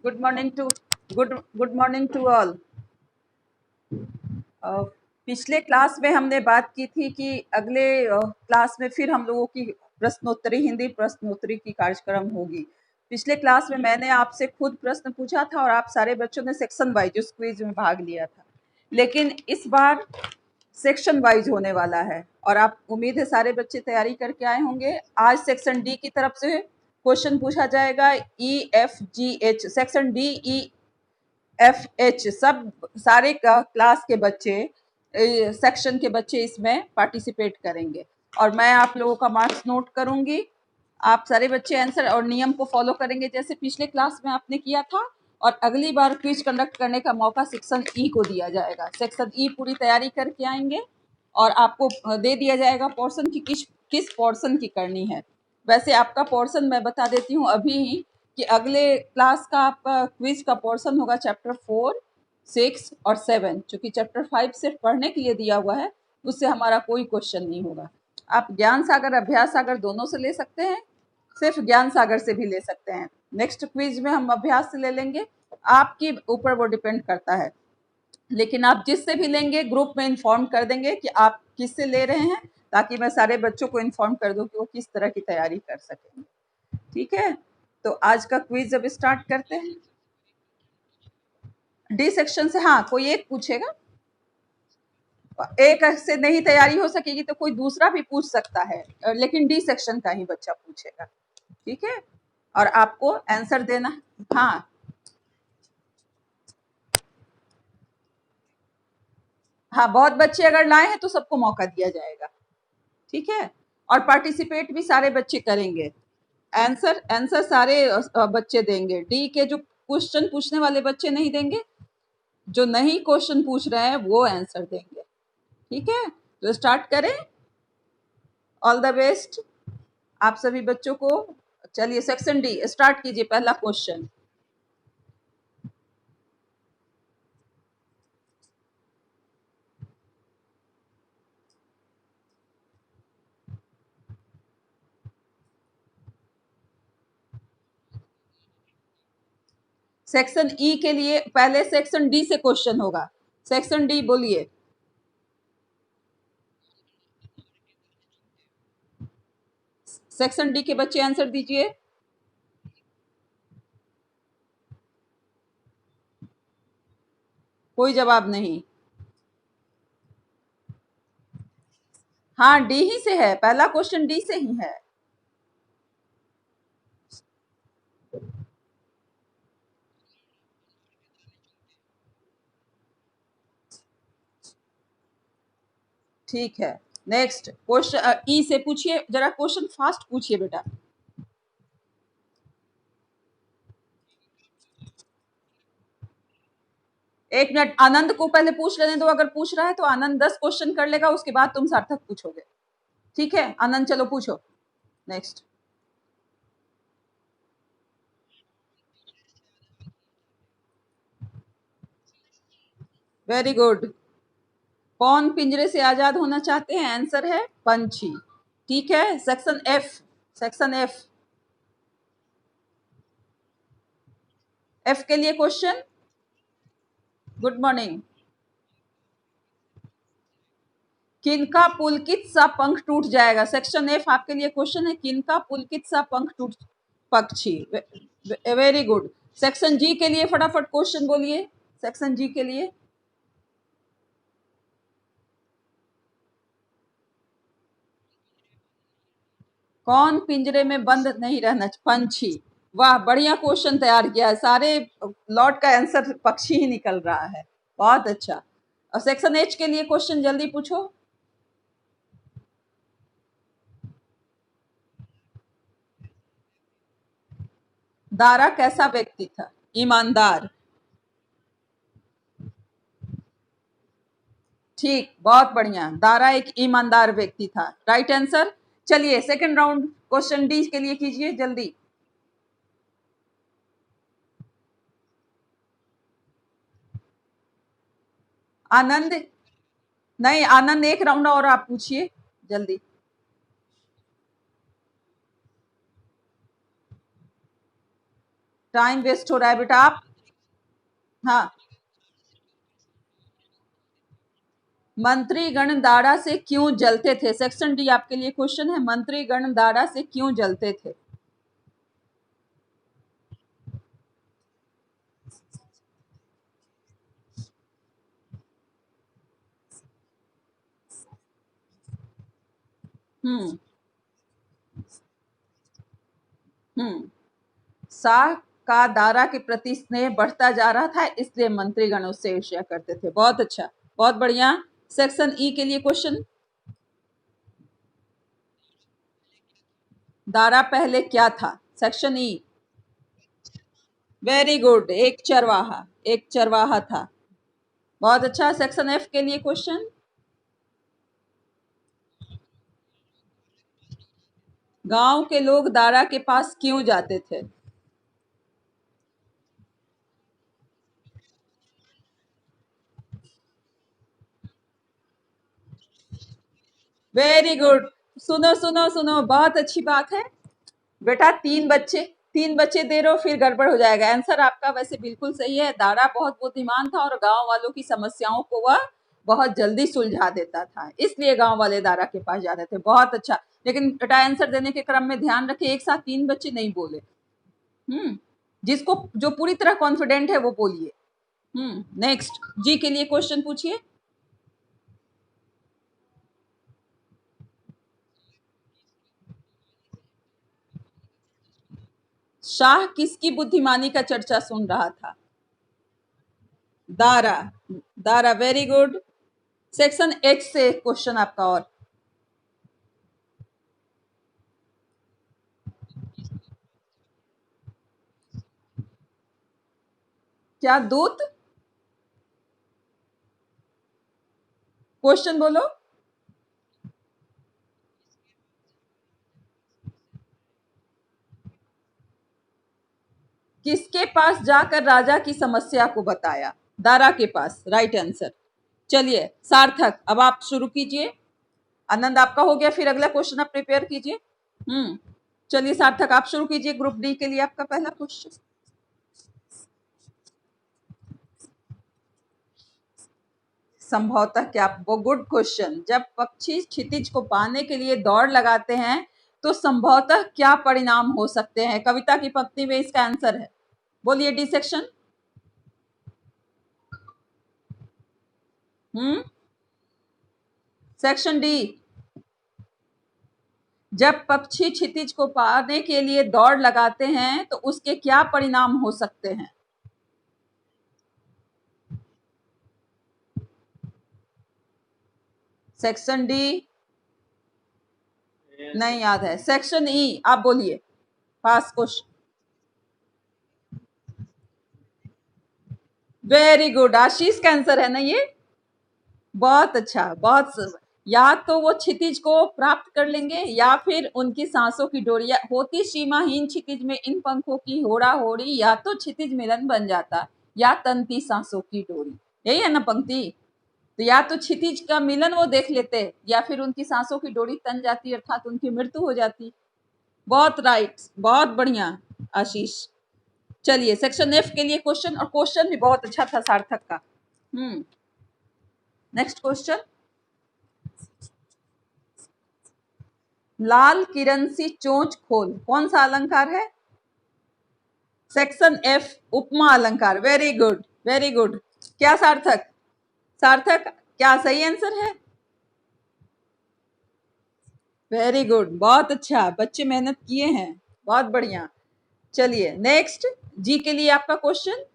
Good morning to good morning to all. पिछले class में हमने बात की थी कि अगले क्लास में फिर हम लोगों की प्रश्नोत्तरी हिंदी प्रश्नोत्तरी की कार्यक्रम होगी। पिछले क्लास में मैंने आपसे खुद प्रश्न पूछा था और आप सारे बच्चों ने सेक्शन वाइज उस क्विज में भाग लिया था, लेकिन इस बार सेक्शन वाइज होने वाला है और आप उम्मीद है सारे बच्चे तैयारी करके आए होंगे। आज सेक्शन डी की तरफ से क्वेश्चन पूछा जाएगा। EFGH सेक्शन DEFH सब सारे क्लास के बच्चे सेक्शन के बच्चे इसमें पार्टिसिपेट करेंगे और मैं आप लोगों का मार्क्स नोट करूंगी। आप सारे बच्चे आंसर और नियम को फॉलो करेंगे जैसे पिछले क्लास में आपने किया था, और अगली बार क्विज कंडक्ट करने का मौका सेक्शन ई को दिया जाएगा। सेक्शन ई पूरी तैयारी करके आएंगे और आपको दे दिया जाएगा पोर्शन की किस पोर्शन की करनी है। वैसे आपका पोर्शन मैं बता देती हूँ अभी ही कि अगले क्लास का आपका क्विज का पोर्शन होगा चैप्टर 4, 6 और 7। चूंकि चैप्टर 5 सिर्फ पढ़ने के लिए दिया हुआ है, उससे हमारा कोई क्वेश्चन नहीं होगा। आप ज्ञान सागर अभ्यास सागर दोनों से ले सकते हैं, सिर्फ ज्ञान सागर से भी ले सकते हैं। नेक्स्ट क्विज में हम अभ्यास से ले लेंगे, आपके ऊपर वो डिपेंड करता है। लेकिन आप जिससे भी लेंगे ग्रुप में इन्फॉर्म कर देंगे कि आप किससे ले रहे हैं, ताकि मैं सारे बच्चों को इन्फॉर्म कर दूं कि वो किस तरह की तैयारी कर सकेंगे। ठीक है, तो आज का क्विज अब स्टार्ट करते हैं। डी सेक्शन से हाँ कोई एक पूछेगा, एक से नहीं तैयारी हो सकेगी तो कोई दूसरा भी पूछ सकता है, लेकिन डी सेक्शन का ही बच्चा पूछेगा। ठीक है, और आपको आंसर देना। हाँ हाँ, बहुत बच्चे अगर लाए हैं तो सबको मौका दिया जाएगा। ठीक है, और पार्टिसिपेट भी सारे बच्चे करेंगे। आंसर आंसर सारे बच्चे देंगे। डी के जो क्वेश्चन पूछने वाले बच्चे नहीं देंगे, जो नहीं क्वेश्चन पूछ रहे हैं वो आंसर देंगे। ठीक है, तो स्टार्ट करें। ऑल द बेस्ट आप सभी बच्चों को। चलिए सेक्शन डी स्टार्ट कीजिए। पहला क्वेश्चन, सेक्शन ई के लिए पहले सेक्शन डी से क्वेश्चन होगा। सेक्शन डी बोलिए। सेक्शन डी के बच्चे आंसर दीजिए। कोई जवाब नहीं। हाँ, डी ही से है, पहला क्वेश्चन डी से ही है। ठीक है, नेक्स्ट क्वेश्चन ई से पूछिए। जरा क्वेश्चन फास्ट पूछिए बेटा। एक मिनट, आनंद को पहले पूछ लेने दो। अगर पूछ रहा है तो आनंद 10 क्वेश्चन कर लेगा, उसके बाद तुम सार्थक पूछोगे। ठीक है आनंद, चलो पूछो नेक्स्ट। Very good. कौन पिंजरे से आजाद होना चाहते हैं? आंसर है पंछी। ठीक है, section F. Section F, F के लिए क्वेश्चन। Good morning. किनका पुलकित सा पंख टूट जाएगा? सेक्शन एफ आपके लिए क्वेश्चन है, किनका पुलकित सा पंख टूट। पक्षी। Very good. सेक्शन जी के लिए फटाफट क्वेश्चन बोलिए। सेक्शन जी के लिए कौन पिंजरे में बंद नहीं रहना? पंछी। वाह, बढ़िया क्वेश्चन तैयार किया है। सारे लॉट का आंसर पक्षी ही निकल रहा है। बहुत अच्छा। और सेक्शन एच के लिए क्वेश्चन जल्दी पूछो। दारा कैसा व्यक्ति था? ईमानदार। ठीक, बहुत बढ़िया। दारा एक ईमानदार व्यक्ति था, राइट आंसर। चलिए सेकंड राउंड क्वेश्चन डी के लिए कीजिए जल्दी। आनंद, नहीं आनंद, एक राउंड और आप पूछिए जल्दी। टाइम वेस्ट हो रहा है बेटा। आप, हाँ, मंत्रीगण दारा से क्यों जलते थे? सेक्शन डी आपके लिए क्वेश्चन है, मंत्रीगण दारा से क्यों जलते थे? हम्म हम्म शाह का दारा के प्रति स्नेह बढ़ता जा रहा था, इसलिए मंत्रीगण उससे ईर्ष्या करते थे। बहुत अच्छा, बहुत बढ़िया। सेक्शन ई के लिए क्वेश्चन, दारा पहले क्या था? Section E. वेरी गुड, एक चरवाहा, एक चरवाहा था। बहुत अच्छा। सेक्शन एफ के लिए क्वेश्चन, गांव के लोग दारा के पास क्यों जाते थे? Very good. सुनो सुनो सुनो, बहुत अच्छी बात है बेटा। तीन बच्चे दे रहे हो, फिर गड़बड़ हो जाएगा। आंसर आपका वैसे बिल्कुल सही है। दारा बहुत बुद्धिमान था और गांव वालों की समस्याओं को वह बहुत जल्दी सुलझा देता था, इसलिए गांव वाले दारा के पास जाते थे। बहुत अच्छा। लेकिन बेटा आंसर देने के क्रम में ध्यान रखिए, एक साथ तीन बच्चे नहीं बोले। जिसको जो पूरी तरह कॉन्फिडेंट है वो बोलिए। नेक्स्ट, जी के लिए क्वेश्चन पूछिए। शाह किसकी बुद्धिमानी का चर्चा सुन रहा था? Dara. Dara, very good. Section H से क्वेश्चन आपका और, क्या दूत? क्वेश्चन बोलो। किसके पास जाकर राजा की समस्या को बताया? दारा के पास, राइट आंसर। चलिए सार्थक, अब आप शुरू कीजिए। आनंद आपका हो गया, फिर अगला क्वेश्चन आप प्रिपेयर कीजिए। हम्म चलिए सार्थक, आप शुरू कीजिए। ग्रुप डी के लिए आपका पहला क्वेश्चन। संभवतः क्या? वो गुड क्वेश्चन। जब पक्षी क्षितिज को पाने के लिए दौड़ लगाते हैं तो संभवतः क्या परिणाम हो सकते हैं? कविता की पंक्ति में इसका आंसर है, बोलिए। D section. Hmm section D, जब पक्षी क्षितिज को पाने के लिए दौड़ लगाते हैं तो उसके क्या परिणाम हो सकते हैं? सेक्शन डी नहीं याद है। सेक्शन ई, आप बोलिए। पास क्वेश्चन। वेरी गुड, आशीष का आंसर है ना ये? बहुत अच्छा, या तो वो क्षितिज को प्राप्त कर लेंगे या फिर उनकी सांसों की डोरियां होती सीमाहीन क्षितिज में इन पंखों की होड़ा होड़ी, या तो क्षितिज मिलन बन जाता या तनती सांसों की डोरी। यही है ना पंक्ति? तो या तो क्षितिज का मिलन वो देख लेते या फिर उनकी सांसों की डोरी तन जाती, अर्थात उनकी मृत्यु हो जाती। बहुत राइट, बहुत बढ़िया आशीष। चलिए सेक्शन एफ के लिए क्वेश्चन, और क्वेश्चन भी बहुत अच्छा था सार्थक का। नेक्स्ट क्वेश्चन, लाल किरण सी चोंच खोल कौन सा अलंकार है? सेक्शन एफ, उपमा अलंकार। Very good, very good. क्या सार्थक? सार्थक, क्या सही आंसर है? वेरी गुड, बहुत अच्छा, बच्चे मेहनत किए हैं। बहुत बढ़िया। चलिए नेक्स्ट, जी के लिए आपका क्वेश्चन,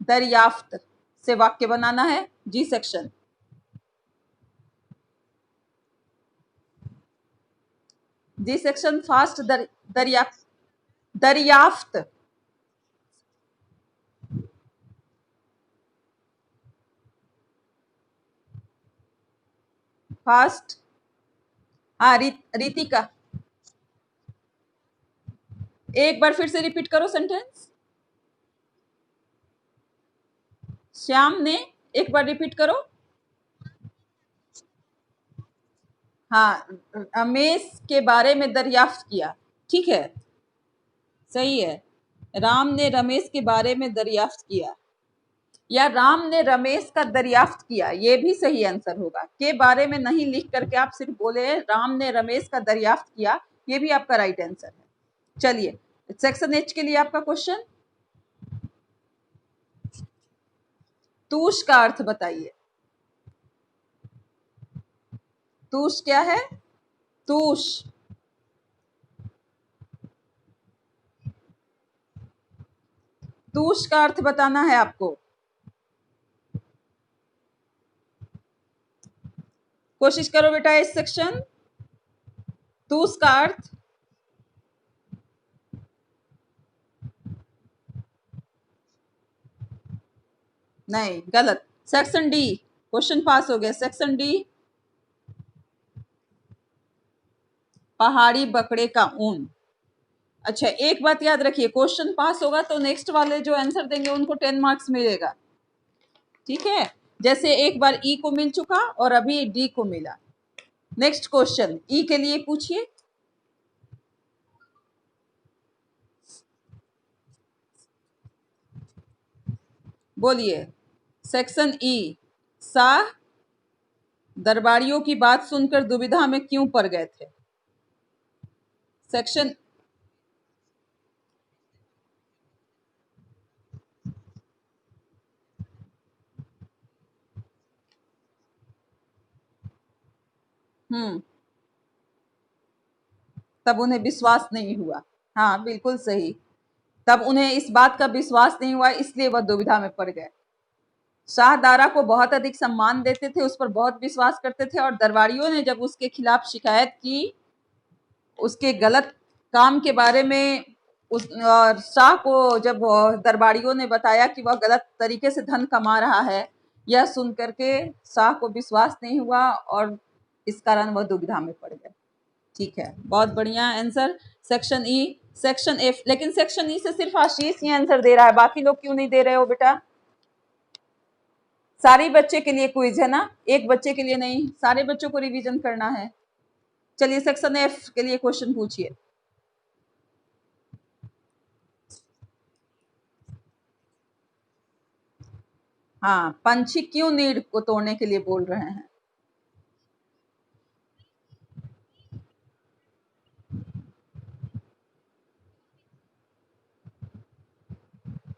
दरियाफ्त से वाक्य बनाना है। जी सेक्शन। जी सेक्शन फास्ट। दरियाफ्त, दरियाफ्त फास्ट। हाँ, रितिका, एक बार फिर से रिपीट करो सेंटेंस। श्याम ने, एक बार रिपीट करो। हाँ, रमेश के बारे में दरियाफ्त किया, ठीक है, सही है। राम ने रमेश के बारे में दरियाफ्त किया, या राम ने रमेश का दरियाफ्त किया, ये भी सही आंसर होगा। के बारे में नहीं लिख करके आप सिर्फ बोले राम ने रमेश का दरियाफ्त किया, ये भी आपका राइट आंसर है। चलिए, सेक्शन एच के लिए आपका क्वेश्चन, तूष का अर्थ बताइए। तूष क्या है? तूष, तूष का अर्थ बताना है आपको। कोशिश करो बेटा इस सेक्शन। तूष का अर्थ, नहीं, गलत। सेक्शन डी, क्वेश्चन पास हो गया। सेक्शन डी, पहाड़ी बकरे का ऊन। अच्छा, एक बात याद रखिए, क्वेश्चन पास होगा तो नेक्स्ट वाले जो आंसर देंगे उनको 10 मार्क्स मिलेगा, ठीक है। जैसे एक बार ई को मिल चुका और अभी डी को मिला। नेक्स्ट क्वेश्चन ई के लिए पूछिए। बोलिए। सेक्शन ई, शाह दरबारियों की बात सुनकर दुविधा में क्यों पड़ गए थे? सेक्शन, तब उन्हें विश्वास नहीं हुआ। हाँ, बिल्कुल सही। तब उन्हें इस बात का विश्वास नहीं हुआ, इसलिए वह दुविधा में पड़ गए। शाहदारा को बहुत अधिक सम्मान देते थे, उस पर बहुत विश्वास करते थे, और दरबारियों ने जब उसके खिलाफ शिकायत की, उसके गलत काम के बारे में, उस शाह को जब दरबारियों ने बताया कि वह गलत तरीके से धन कमा रहा है, यह सुन करके शाह को विश्वास नहीं हुआ और इस कारण वह दुविधा में पड़ गए। ठीक है, बहुत बढ़िया answer. Section E. Section F, लेकिन सेक्शन ई से सिर्फ आशीष ही आंसर दे रहा है, बाकी लोग क्यों नहीं दे रहे हो बेटा? सारे बच्चे के लिए क्विज है ना, एक बच्चे के लिए नहीं, सारे बच्चों को रिवीजन करना है। चलिए, सेक्शन एफ के लिए क्वेश्चन पूछिए। हाँ, पंछी क्यों नीड़ को तोड़ने के लिए बोल रहे हैं?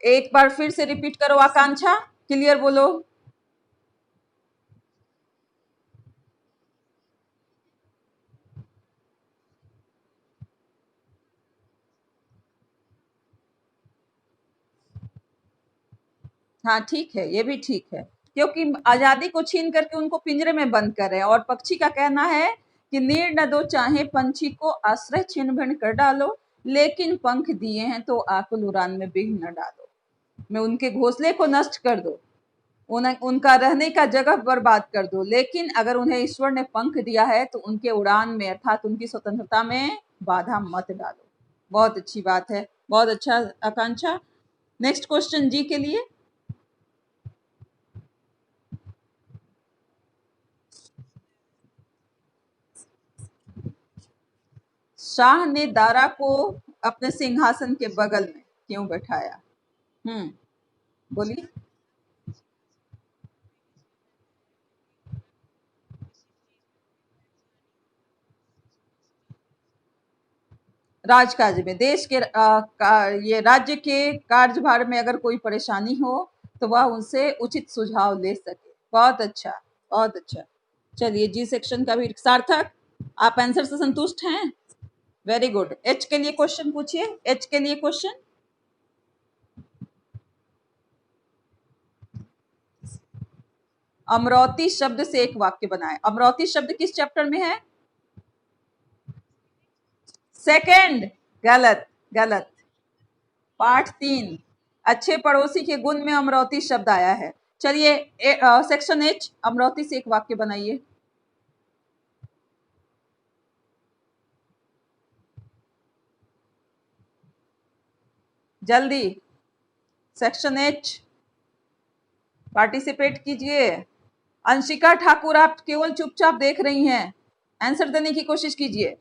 एक बार फिर से रिपीट करो आकांक्षा, क्लियर बोलो। हाँ, ठीक है, ये भी ठीक है, क्योंकि आजादी को छीन करके उनको पिंजरे में बंद कर रहे हैं। और पक्षी का कहना है कि नीड़ न दो चाहे पंछी को, आश्रय छिन भिन कर डालो, लेकिन पंख दिए हैं तो आकुल उड़ान में बिघ न डालो। मैं उनके घोंसले को नष्ट कर दो, उनका रहने का जगह बर्बाद कर दो, लेकिन अगर उन्हें ईश्वर ने पंख दिया है तो उनके उड़ान में, अर्थात उनकी स्वतंत्रता में बाधा मत डालो। बहुत अच्छी बात है, बहुत अच्छा आकांक्षा। नेक्स्ट क्वेश्चन जी के लिए। शाह ने दारा को अपने सिंहासन के बगल में क्यों बैठाया? बोलिए। राजकाज में, देश के ये राज्य के कार्यभार में अगर कोई परेशानी हो तो वह उनसे उचित सुझाव ले सके। बहुत अच्छा, बहुत अच्छा। चलिए, जी सेक्शन का भी सार्थक, आप आंसर से संतुष्ट हैं? Very good. एच के लिए क्वेश्चन पूछिए। एच के लिए क्वेश्चन, अमरावती शब्द से एक वाक्य बनाए। अमरावती शब्द किस चैप्टर में है? सेकंड, गलत, गलत। पाठ 3, अच्छे पड़ोसी के गुण में अमरावती शब्द आया है। चलिए, सेक्शन एच, अमरावती से एक वाक्य बनाइए। जल्दी, सेक्शन एच, पार्टिसिपेट कीजिए। अंशिका ठाकुर, आप केवल चुपचाप देख रही हैं। आंसर देने की कोशिश कीजिए।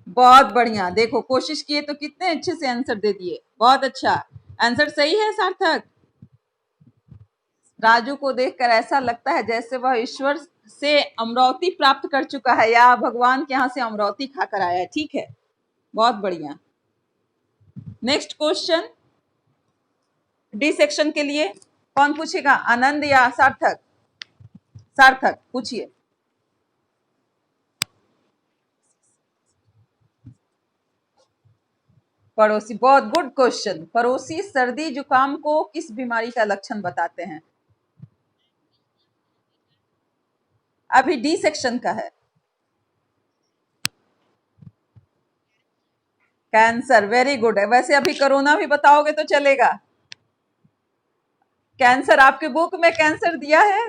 बहुत बढ़िया, देखो कोशिश किए तो कितने अच्छे से आंसर दे दिए, बहुत अच्छा। आंसर सही है सार्थक। राजू को देखकर ऐसा लगता है जैसे वह ईश्वर से अमरौती प्राप्त कर चुका है या भगवान के यहाँ से अमरौती खाकर आया है। ठीक है, बहुत बढ़िया। नेक्स्ट क्वेश्चन डी सेक्शन के लिए कौन पूछेगा, आनंद या सार्थक? सार्थक पूछिए। पड़ोसी, बहुत गुड क्वेश्चन। पड़ोसी सर्दी जुकाम को किस बीमारी का लक्षण बताते हैं? अभी डी सेक्शन का है। कैंसर, वेरी गुड है। वैसे अभी कोरोना भी बताओगे तो चलेगा। कैंसर आपके बुक में कैंसर दिया है,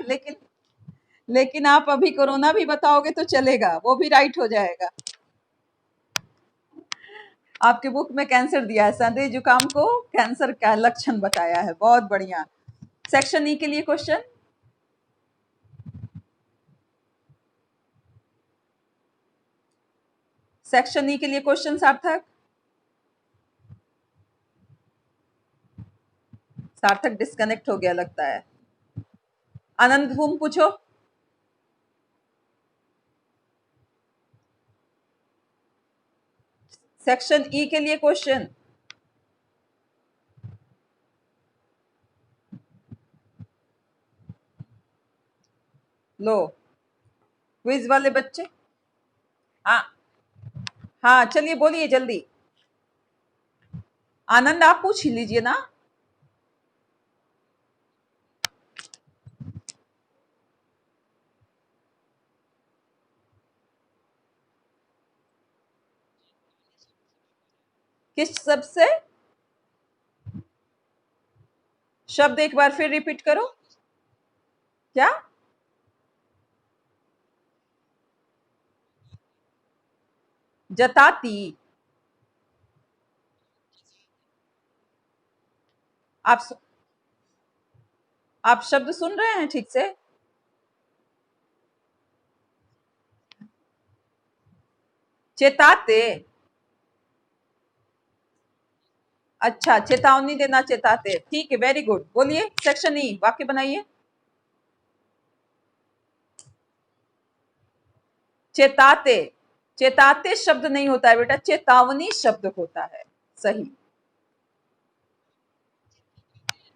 लेकिन आप अभी कोरोना भी बताओगे तो चलेगा, वो भी राइट हो जाएगा। आपके बुक में कैंसर दिया है, सर्दी जुकाम को कैंसर का लक्षण बताया है, बहुत बढ़िया। सेक्शन ई के लिए क्वेश्चन, सेक्शन ई के लिए क्वेश्चन सार्थक। सार्थक डिस्कनेक्ट हो गया लगता है। आनंद तुम पूछो। सेक्शन ई के लिए क्वेश्चन। लो, क्विज वाले बच्चे। हाँ हाँ, चलिए बोलिए जल्दी। आनंद आप पूछ ही लीजिए ना। किस सबसे? शब्द एक बार फिर रिपीट करो। क्या? जताती। आप आप शब्द सुन रहे हैं ठीक से? चेताते। अच्छा, चेतावनी देना, चेताते, ठीक है, वेरी गुड। बोलिए सेक्शन ई, वाक्य बनाइए। चेताते, चेताते शब्द नहीं होता है बेटा, चेतावनी शब्द होता है। सही।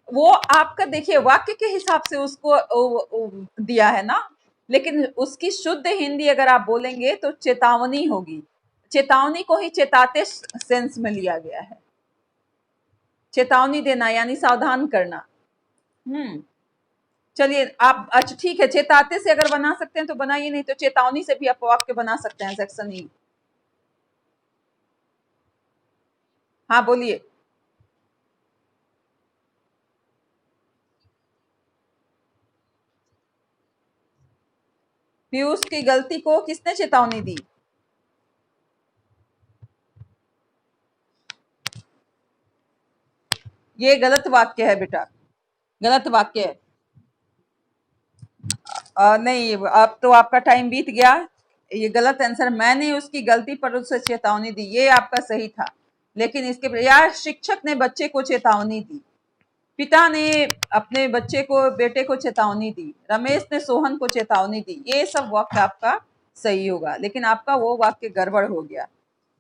वो आपका देखिए वाक्य के हिसाब से उसको दिया है ना, लेकिन उसकी शुद्ध हिंदी अगर आप बोलेंगे तो चेतावनी होगी। चेतावनी को ही चेताते सेंस में लिया गया है। चेतावनी देना यानी सावधान करना। हम्म। चलिए आप, अच्छा ठीक है, चेताते से अगर बना सकते हैं तो बनाइए, नहीं तो चेतावनी से भी आप वाक्य बना सकते हैं सेक्शन ई। हाँ बोलिए। पीयूष की गलती को किसने चेतावनी दी? ये गलत वाक्य है बेटा, गलत वाक्य है। नहीं, अब तो आपका टाइम बीत गया। ये गलत आंसर, मैंने उसकी गलती पर उसे चेतावनी दी, ये आपका सही था। लेकिन इसके या शिक्षक ने बच्चे को चेतावनी दी, पिता ने अपने बच्चे को, बेटे को चेतावनी दी, रमेश ने सोहन को चेतावनी दी, ये सब वाक्य आपका सही होगा, लेकिन आपका वो वाक्य गड़बड़ हो गया।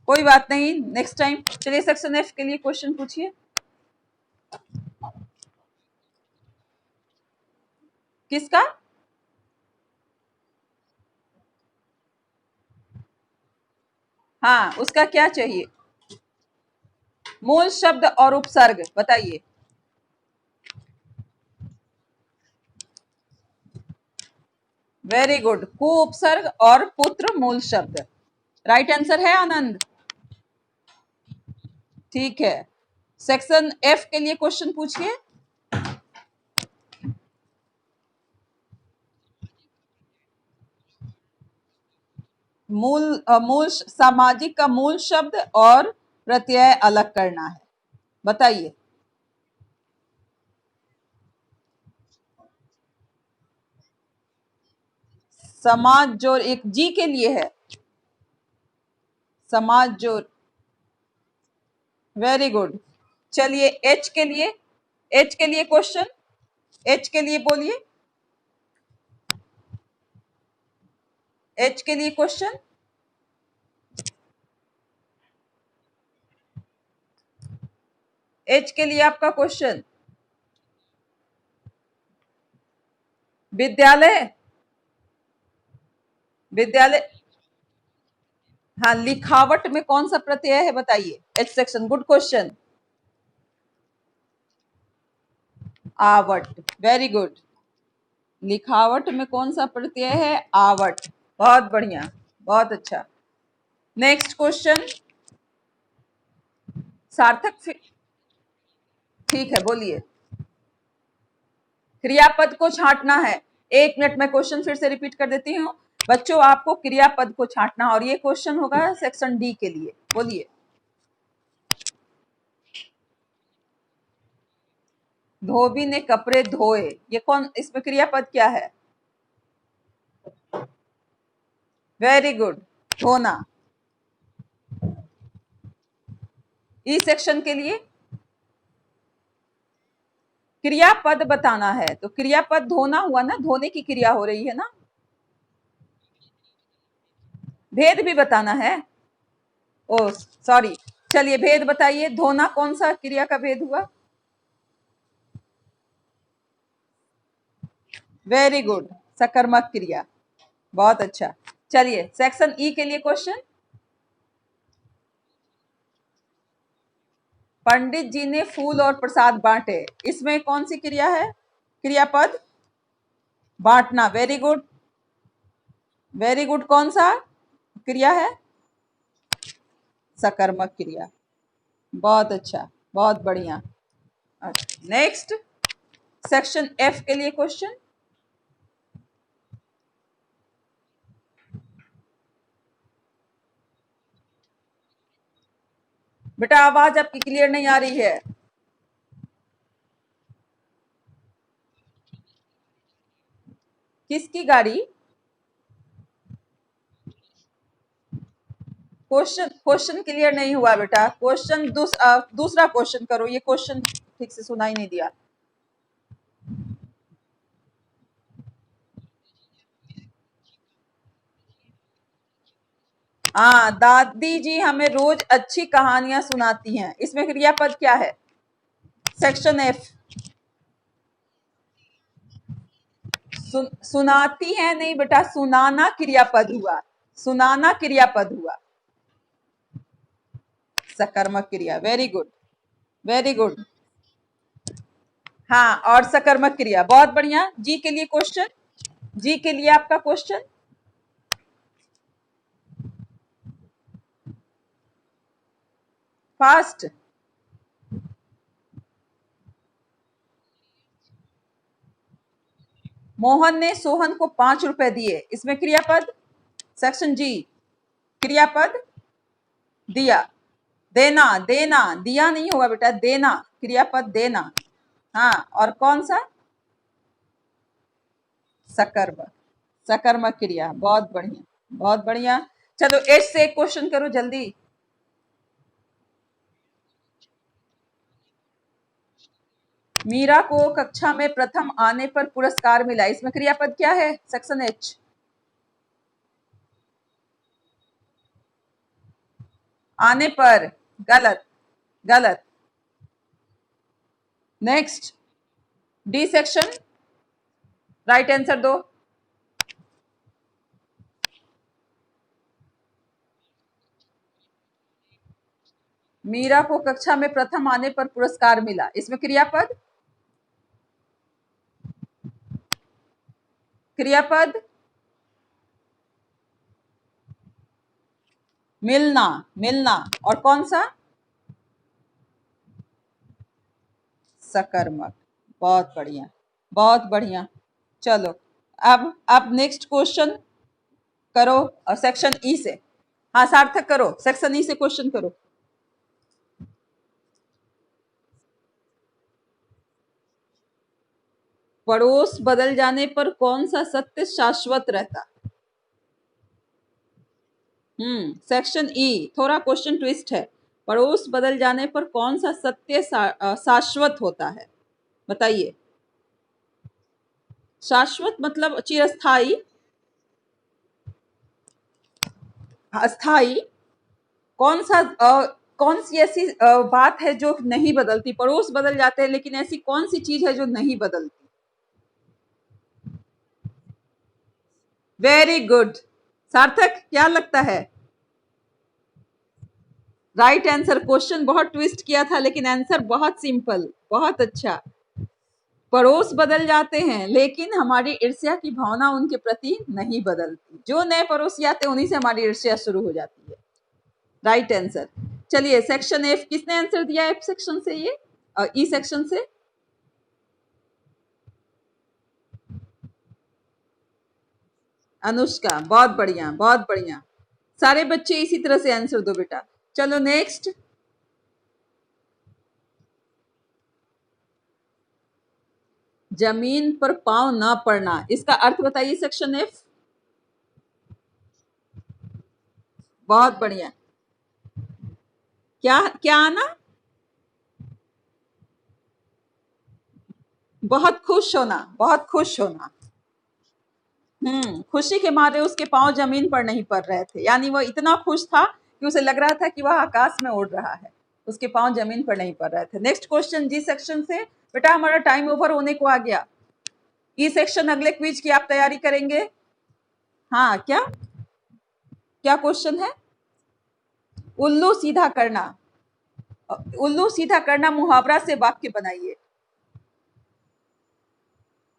कोई बात नहीं, नेक्स्ट टाइम। चलिए सेक्शन एफ के लिए क्वेश्चन पूछिए। किसका? हाँ, उसका क्या चाहिए? मूल शब्द और उपसर्ग बताइए। वेरी गुड, कु उपसर्ग और पुत्र मूल शब्द। राइट आंसर है आनंद। ठीक है, सेक्शन एफ के लिए क्वेश्चन पूछिए। मूल सामाजिक का मूल शब्द और प्रत्यय अलग करना है, बताइए। समाज जोर एक जी के लिए है, समाज जोर, वेरी गुड। चलिए एच के लिए, एच के लिए क्वेश्चन, एच के लिए बोलिए, एच के लिए क्वेश्चन। एच के लिए आपका क्वेश्चन, विद्यालय, विद्यालय। हाँ, लिखावट में कौन सा प्रत्यय है बताइए, H section, good question. Out, very good. लिखावट में कौन सा प्रत्यय है, आवट, बहुत बढ़िया, बहुत अच्छा। नेक्स्ट क्वेश्चन, सार्थक ठीक है, बोलिए। क्रियापद को छांटना है, 1 मिनट में क्वेश्चन फिर से रिपीट कर देती हूँ बच्चों, आपको क्रियापद को छांटना, और ये क्वेश्चन होगा सेक्शन डी के लिए, बोलिए। धोबी ने कपड़े धोए, ये कौन, इसमें क्रियापद क्या है, वेरी गुड, धोना। ई सेक्शन के लिए क्रियापद बताना है, तो क्रियापद धोना हुआ ना, धोने की क्रिया हो रही है ना, भेद भी बताना है, ओ सॉरी, चलिए भेद बताइए, धोना कौन सा क्रिया का भेद हुआ, वेरी गुड, सकर्मक क्रिया, बहुत अच्छा। चलिए सेक्शन ई के लिए क्वेश्चन, पंडित जी ने फूल और प्रसाद बांटे, इसमें कौन सी क्रिया है, क्रियापद, बांटना, वेरी गुड, वेरी गुड, कौन सा क्रिया है, सकर्मक क्रिया, बहुत अच्छा, बहुत बढ़िया। नेक्स्ट सेक्शन एफ के लिए क्वेश्चन, बेटा आवाज आपकी क्लियर नहीं आ रही है, किसकी गाड़ी, क्वेश्चन, क्वेश्चन क्लियर नहीं हुआ बेटा, क्वेश्चन दूसरा क्वेश्चन करो, ये क्वेश्चन ठीक से सुनाई नहीं दिया। हाँ, दादी जी हमें रोज अच्छी कहानियां सुनाती हैं, इसमें क्रियापद क्या है, सेक्शन एफ, सुनाती है नहीं बेटा, सुनाना क्रियापद हुआ, सुनाना क्रियापद हुआ, सकर्मक क्रिया, वेरी गुड, वेरी गुड। हाँ, और सकर्मक क्रिया, बहुत बढ़िया। जी के लिए क्वेश्चन, जी के लिए आपका क्वेश्चन, फास्ट। मोहन ने सोहन को 5 रुपए दिए, इसमें क्रियापद, सेक्शन जी, क्रियापद, दिया, देना, देना, दिया नहीं होगा बेटा, देना, क्रियापद देना। हाँ, और कौन सा, सकर्मक, सकर्मक क्रिया, बहुत बढ़िया, बहुत बढ़िया। चलो एच से एक क्वेश्चन करो जल्दी, मीरा को कक्षा में प्रथम आने पर पुरस्कार मिला, इसमें क्रियापद क्या है, सेक्शन एच, आने पर, गलत, गलत। Next D section, right answer दो, मीरा को कक्षा में प्रथम आने पर पुरस्कार मिला, इसमें क्रियापद, क्रियापद, मिलना, मिलना, और कौन सा, सकर्मक, बहुत बढ़िया, बहुत बढ़िया। चलो अब नेक्स्ट क्वेश्चन करो, और सेक्शन ई से, हाँ सार्थक करो, सेक्शन ई से क्वेश्चन करो, पड़ोस बदल जाने पर कौन सा सत्य शाश्वत रहता? सेक्शन ई थोड़ा क्वेश्चन ट्विस्ट है। पड़ोस बदल जाने पर कौन सा सत्य शाश्वत होता है? बताइए। शाश्वत मतलब चिरस्थाई, अस्थाई। कौन सी ऐसी बात है जो नहीं बदलती? पड़ोस बदल जाते हैं लेकिन ऐसी कौन सी चीज है जो नहीं बदलती? Very good. सार्थक, क्या लगता है? Right answer. क्वेश्चन बहुत ट्विस्ट किया था लेकिन आंसर बहुत सिंपल, बहुत अच्छा। पड़ोस बदल जाते हैं लेकिन हमारी ईर्ष्या की भावना उनके प्रति नहीं बदलती। जो नए पड़ोसी आते हैं उन्हीं से हमारी ईर्ष्या शुरू हो जाती है। Right answer. चलिए, सेक्शन एफ किसने आंसर दिया? एफ सेक्शन से, ये ई सेक्शन से। अनुष्का, बहुत बढ़िया, बहुत बढ़िया। सारे बच्चे इसी तरह से आंसर दो बेटा। चलो नेक्स्ट। जमीन पर पांव ना पड़ना, इसका अर्थ बताइए सेक्शन एफ। बहुत बढ़िया। क्या क्या आना? बहुत खुश होना, बहुत खुश होना। खुशी के मारे उसके पांव जमीन पर नहीं पड़ रहे थे, यानी वो इतना खुश था कि उसे लग रहा था कि वह आकाश में उड़ रहा है, उसके पांव जमीन पर नहीं पड़ रहे थे। नेक्स्ट क्वेश्चन जी सेक्शन से। बेटा हमारा टाइम ओवर होने को आ गया। ई सेक्शन अगले क्विज की आप तैयारी करेंगे? हाँ, क्या क्या क्वेश्चन है? उल्लू सीधा करना। उल्लू सीधा करना मुहावरा से वाक्य बनाइए।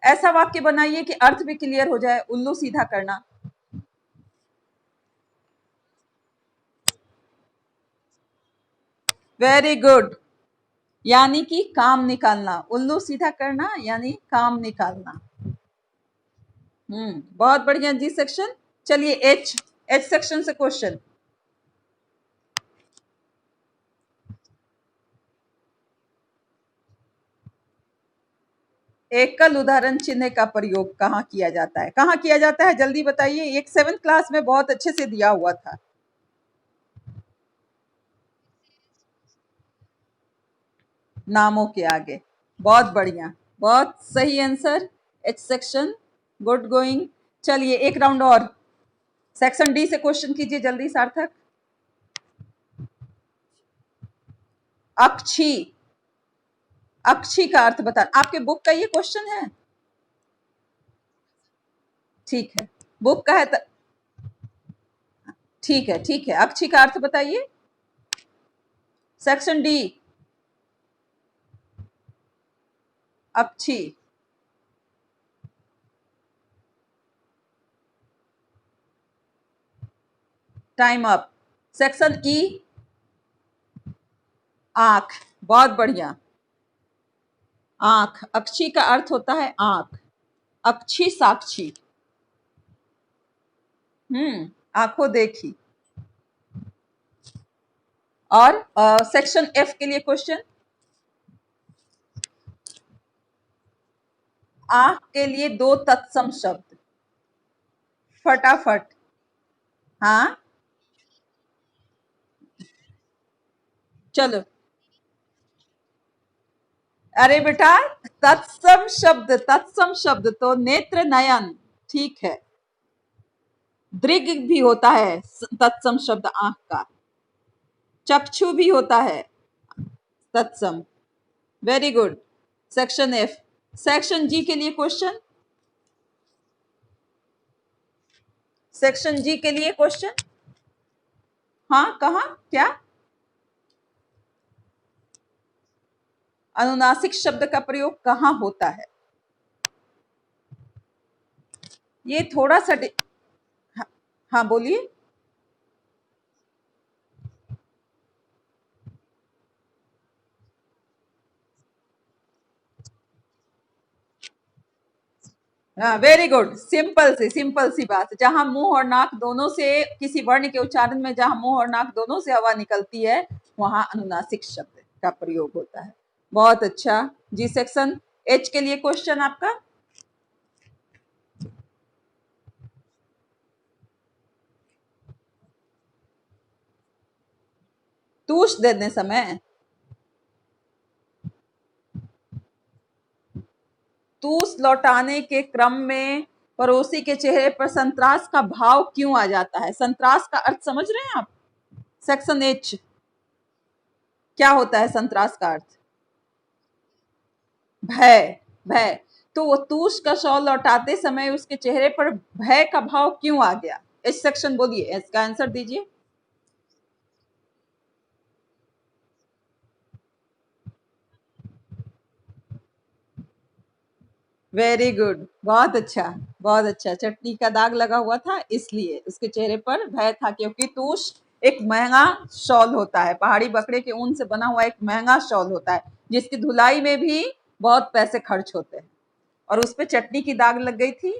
ऐसा वाक्य बनाइए कि अर्थ भी क्लियर हो जाए। उल्लू सीधा करना। Very good. यानी कि काम निकालना। उल्लू सीधा करना यानी काम निकालना। बहुत बढ़िया जी सेक्शन। चलिए एच एच सेक्शन से क्वेश्चन। एकल उदाहरण चिन्ह का प्रयोग कहाँ किया जाता है? कहाँ किया जाता है जल्दी बताइए। एक 7th क्लास में बहुत अच्छे से दिया हुआ था। नामों के आगे। बहुत बढ़िया, बहुत सही answer. H section, good going. चलिए एक राउंड और। सेक्शन डी से क्वेश्चन कीजिए जल्दी सार्थक। अक्षी, अक्षी का अर्थ बता। आपके बुक का ये क्वेश्चन है? ठीक है, बुक का है ठीक है, ठीक है। अक्षी का अर्थ बताइए। सेक्शन डी, अक्षी। Time up. सेक्शन ई, आंख। बहुत बढ़िया। आंख, अक्षी का अर्थ होता है आंख। अक्षी साक्षी। आंखों देखी। और सेक्शन एफ के लिए क्वेश्चन। आंख के लिए दो तत्सम शब्द। फटाफट। हाँ, चलो। अरे बेटा, तत्सम शब्द तो नेत्र नयन, ठीक है। दृग भी होता है तत्सम शब्द आंख का। चक्षु भी होता है तत्सम। Very good. Section F. Section G के लिए क्वेश्चन। सेक्शन जी के लिए क्वेश्चन। हाँ, कहा क्या? अनुनासिक शब्द का प्रयोग कहाँ होता है? ये थोड़ा सा हाँ, हाँ बोलिए। हाँ, वेरी गुड। सिंपल सी बात। जहां मुंह और नाक दोनों से, किसी वर्ण के उच्चारण में जहां मुंह और नाक दोनों से हवा निकलती है वहां अनुनासिक शब्द का प्रयोग होता है। बहुत अच्छा जी सेक्शन। एच के लिए क्वेश्चन आपका। तूश देने समय तूश लौटाने के क्रम में पड़ोसी के चेहरे पर संतरास का भाव क्यों आ जाता है? संतरास का अर्थ समझ रहे हैं आप? सेक्शन एच, क्या होता है संतरास का अर्थ? भय। भय। तो वो तूश का शॉल लौटाते समय उसके चेहरे पर भय का भाव क्यों आ गया? इस सेक्शन बोलिए, इसका आंसर दीजिए। वेरी गुड, बहुत अच्छा, बहुत अच्छा। चटनी का दाग लगा हुआ था इसलिए उसके चेहरे पर भय था, क्योंकि तूश एक महंगा शॉल होता है, पहाड़ी बकरे के ऊन से बना हुआ एक महंगा शॉल होता है, जिसकी धुलाई में भी बहुत पैसे खर्च होते हैं, और उस पे चटनी की दाग लग गई थी,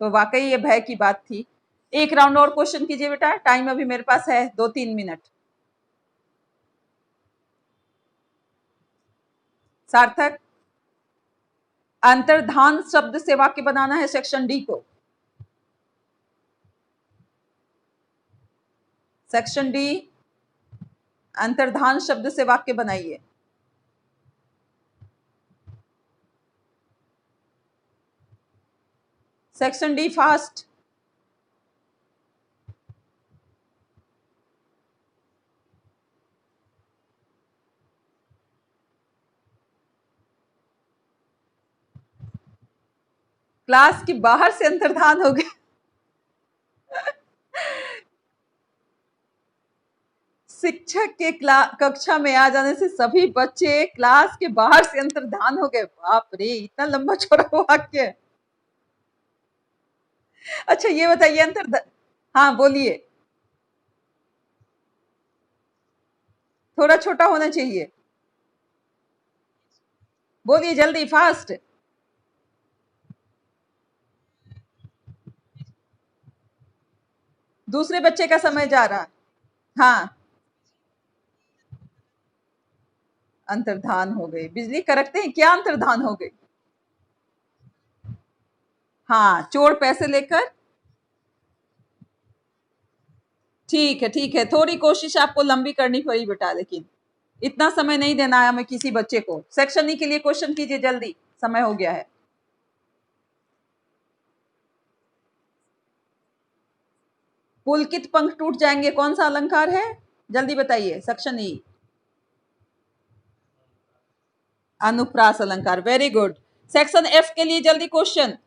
तो वाकई ये भय की बात थी। एक राउंड और क्वेश्चन कीजिए बेटा, टाइम अभी मेरे पास है 2-3 मिनट। सार्थक, अंतर्धान शब्द से वाक्य बनाना है सेक्शन डी को। सेक्शन डी, अंतर्धान शब्द से वाक्य बनाइए। Section D fast. क्लास के बाहर से अंतर्धान हो गए। शिक्षक के कक्षा में आ जाने से सभी बच्चे क्लास के बाहर से अंतर्धान हो गए। बाप रे, इतना लंबा चौड़ा वाक्य है। अच्छा ये बताइए, हाँ बोलिए। थोड़ा छोटा होना चाहिए, बोलिए जल्दी, फास्ट। दूसरे बच्चे का समय जा रहा है। हाँ, अंतर्धान हो गई। बिजली कड़कते हैं, क्या अंतर्धान हो गई? हाँ, चोर पैसे लेकर। ठीक है, ठीक है, थोड़ी कोशिश आपको लंबी करनी पड़ी बेटा, लेकिन इतना समय नहीं देना है हमें किसी बच्चे को। सेक्शन ई के लिए क्वेश्चन कीजिए जल्दी, समय हो गया है। पुलकित पंख टूट जाएंगे कौन सा अलंकार है? जल्दी बताइए। सेक्शन ई, अनुप्रास अलंकार। Very good. सेक्शन एफ के लिए जल्दी क्वेश्चन।